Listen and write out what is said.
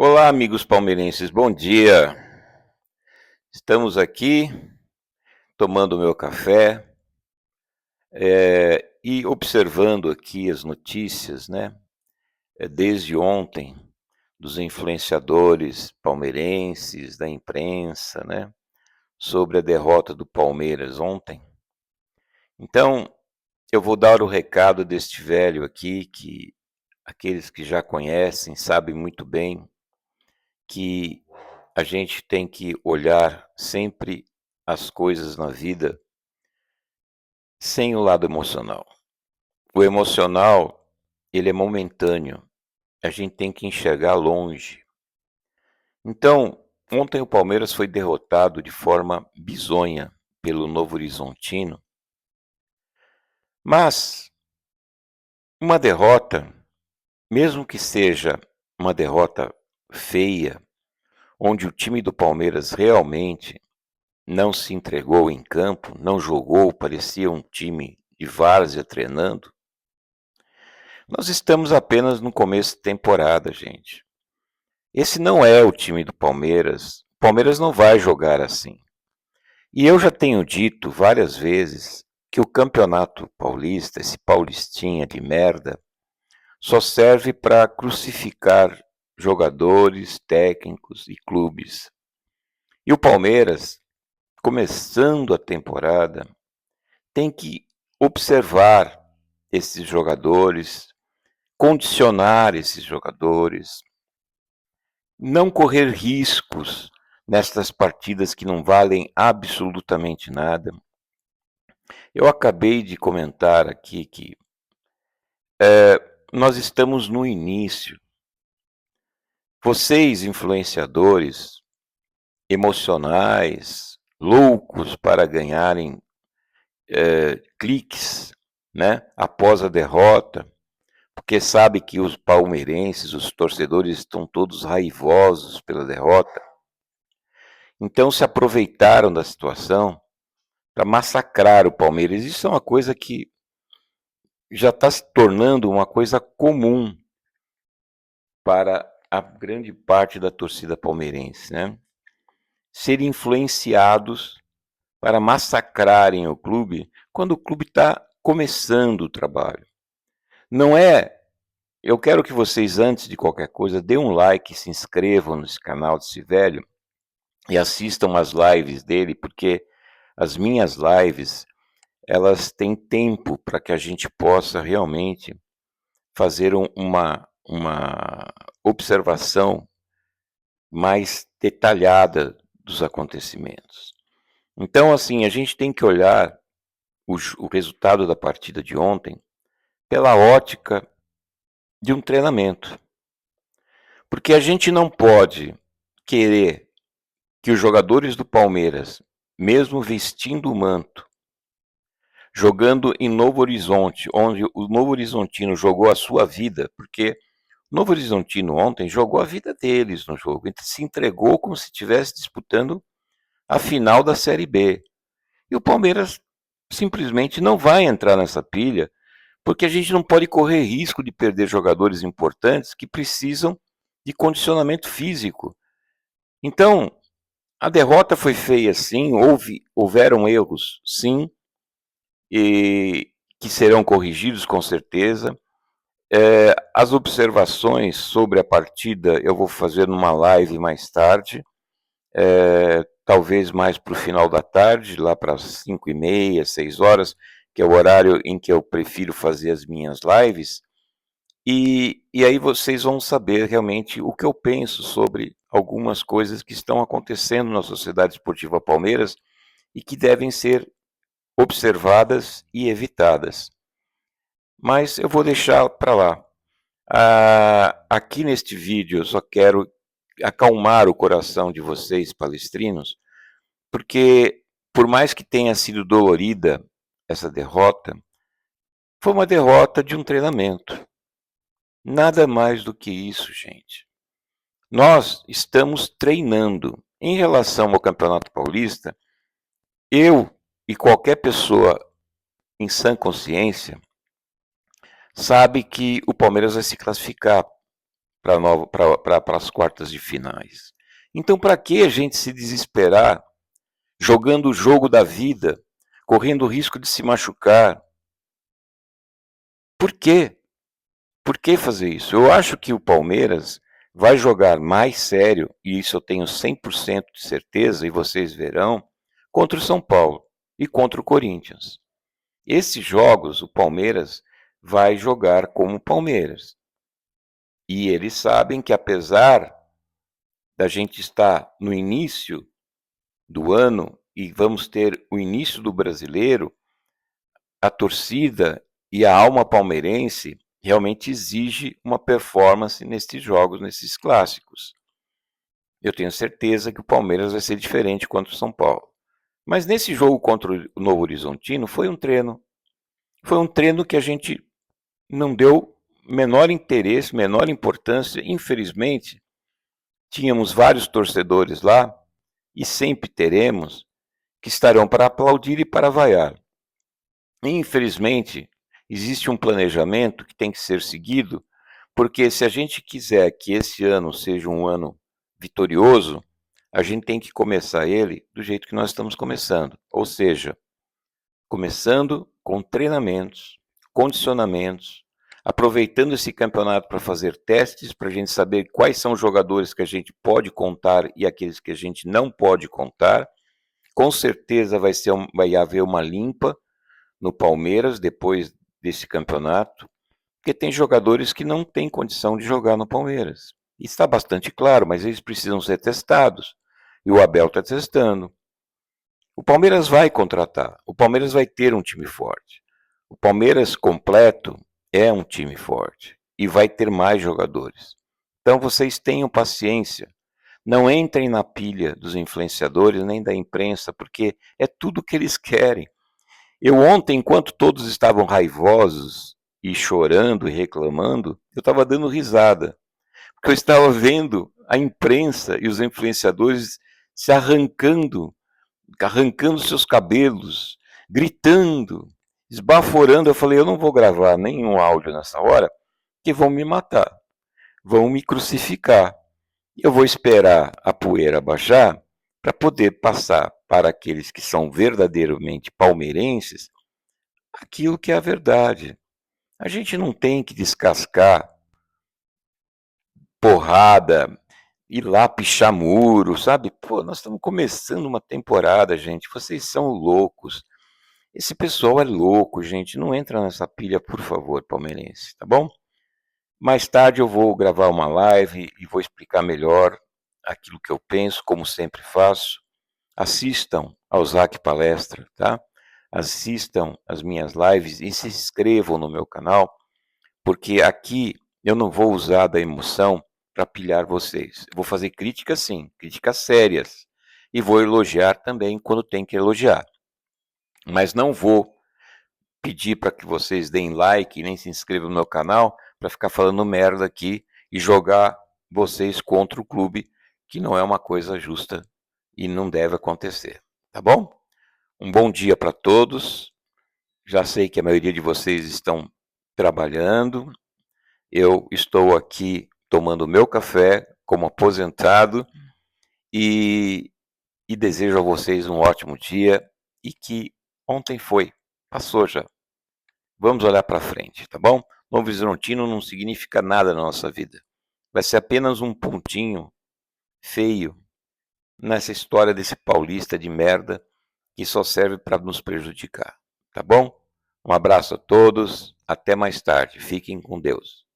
Olá, amigos palmeirenses, bom dia. Estamos aqui tomando meu café e observando aqui as notícias, né? Desde ontem, dos influenciadores palmeirenses, da imprensa, né? Sobre a derrota do Palmeiras ontem. Então, eu vou dar o recado deste velho aqui, que aqueles que já conhecem sabem muito bem que a gente tem que olhar sempre as coisas na vida sem o lado emocional. O emocional, ele é momentâneo. A gente tem que enxergar longe. Então, ontem o Palmeiras foi derrotado de forma bizonha pelo Novo Horizontino, mas uma derrota, mesmo que seja uma derrota feia, onde o time do Palmeiras realmente não se entregou em campo, não jogou, parecia um time de várzea treinando. Nós estamos apenas no começo de temporada, gente. Esse não é o time do Palmeiras. O Palmeiras não vai jogar assim. E eu já tenho dito várias vezes que o Campeonato Paulista, esse paulistinha de merda, só serve para crucificar jogadores, técnicos e clubes. E o Palmeiras, começando a temporada, tem que observar esses jogadores, condicionar esses jogadores, não correr riscos nestas partidas que não valem absolutamente nada. Eu acabei de comentar aqui que nós estamos no início. Vocês, influenciadores emocionais, loucos para ganharem cliques, né, após a derrota, porque sabe que os palmeirenses, os torcedores estão todos raivosos pela derrota. Então se aproveitaram da situação para massacrar o Palmeiras. Isso é uma coisa que já está se tornando uma coisa comum para a grande parte da torcida palmeirense, né? Ser influenciados para massacrarem o clube quando o clube está começando o trabalho. Não é. Eu quero que vocês, antes de qualquer coisa, dêem um like, se inscrevam nesse canal desse velho e assistam as lives dele, porque as minhas lives, elas têm tempo para que a gente possa realmente fazer uma observação mais detalhada dos acontecimentos. Então, assim, a gente tem que olhar o resultado da partida de ontem pela ótica de um treinamento. Porque a gente não pode querer que os jogadores do Palmeiras, mesmo vestindo o manto, jogando em Novo Horizonte, onde o Novo Horizontino jogou a sua vida, porque o Novo Horizontino ontem jogou a vida deles no jogo, se entregou como se estivesse disputando a final da Série B. E o Palmeiras simplesmente não vai entrar nessa pilha, porque a gente não pode correr risco de perder jogadores importantes que precisam de condicionamento físico. Então, a derrota foi feia, sim, houveram erros, sim, e que serão corrigidos com certeza. As observações sobre a partida eu vou fazer numa live mais tarde, talvez mais para o final da tarde, lá para as 5h30, 6 horas, que é o horário em que eu prefiro fazer as minhas lives, e aí vocês vão saber realmente o que eu penso sobre algumas coisas que estão acontecendo na Sociedade Esportiva Palmeiras e que devem ser observadas e evitadas. Mas eu vou deixar para lá. Aqui neste vídeo eu só quero acalmar o coração de vocês, palestrinos, porque por mais que tenha sido dolorida essa derrota, foi uma derrota de um treinamento. Nada mais do que isso, gente. Nós estamos treinando. Em relação ao Campeonato Paulista, eu e qualquer pessoa em sã consciência sabe que o Palmeiras vai se classificar para as quartas de finais. Então, para que a gente se desesperar jogando o jogo da vida, correndo o risco de se machucar? Por quê? Por que fazer isso? Eu acho que o Palmeiras vai jogar mais sério, e isso eu tenho 100% de certeza, e vocês verão, contra o São Paulo e contra o Corinthians. Esses jogos, o Palmeiras vai jogar como Palmeiras. E eles sabem que, apesar da gente estar no início do ano e vamos ter o início do Brasileiro, a torcida e a alma palmeirense realmente exige uma performance nesses jogos, nesses clássicos. Eu tenho certeza que o Palmeiras vai ser diferente contra o São Paulo. Mas nesse jogo contra o Novo Horizontino foi um treino. Foi um treino que a gente não deu menor interesse, menor importância. Infelizmente, tínhamos vários torcedores lá, e sempre teremos, que estarão para aplaudir e para vaiar. Infelizmente, existe um planejamento que tem que ser seguido, porque se a gente quiser que esse ano seja um ano vitorioso, a gente tem que começar ele do jeito que nós estamos começando, ou seja, começando com treinamentos, condicionamentos, aproveitando esse campeonato para fazer testes, para a gente saber quais são os jogadores que a gente pode contar e aqueles que a gente não pode contar. Com certeza vai haver uma limpa no Palmeiras depois desse campeonato, porque tem jogadores que não têm condição de jogar no Palmeiras. Está bastante claro, mas eles precisam ser testados. E o Abel está testando. O Palmeiras vai contratar. O Palmeiras vai ter um time forte. O Palmeiras completo é um time forte e vai ter mais jogadores. Então vocês tenham paciência. Não entrem na pilha dos influenciadores nem da imprensa, porque é tudo que eles querem. Eu ontem, enquanto todos estavam raivosos e chorando e reclamando, eu estava dando risada, porque eu estava vendo a imprensa e os influenciadores se arrancando seus cabelos, gritando, esbaforando. Eu falei, eu não vou gravar nenhum áudio nessa hora, que vão me matar, vão me crucificar. Eu vou esperar a poeira baixar para poder passar para aqueles que são verdadeiramente palmeirenses aquilo que é a verdade. A gente não tem que descascar porrada, ir lá pichar muro, sabe? Pô, nós estamos começando uma temporada, gente. Vocês são loucos. Esse pessoal é louco, gente. Não entra nessa pilha, por favor, palmeirense, tá bom? Mais tarde eu vou gravar uma live e vou explicar melhor aquilo que eu penso, como sempre faço. Assistam ao Zac Palestra, tá? Assistam as minhas lives e se inscrevam no meu canal, porque aqui eu não vou usar da emoção para pilhar vocês. Eu vou fazer críticas sim, críticas sérias, e vou elogiar também quando tem que elogiar. Mas não vou pedir para que vocês deem like, nem se inscrevam no meu canal, para ficar falando merda aqui e jogar vocês contra o clube, que não é uma coisa justa e não deve acontecer, tá bom? Um bom dia para todos. Já sei que a maioria de vocês estão trabalhando. Eu estou aqui tomando meu café como aposentado e desejo a vocês um ótimo dia e que ontem passou já. Vamos olhar para frente, tá bom? Novo Horizontino não significa nada na nossa vida. Vai ser apenas um pontinho feio nessa história desse paulista de merda que só serve para nos prejudicar, tá bom? Um abraço a todos, até mais tarde, fiquem com Deus.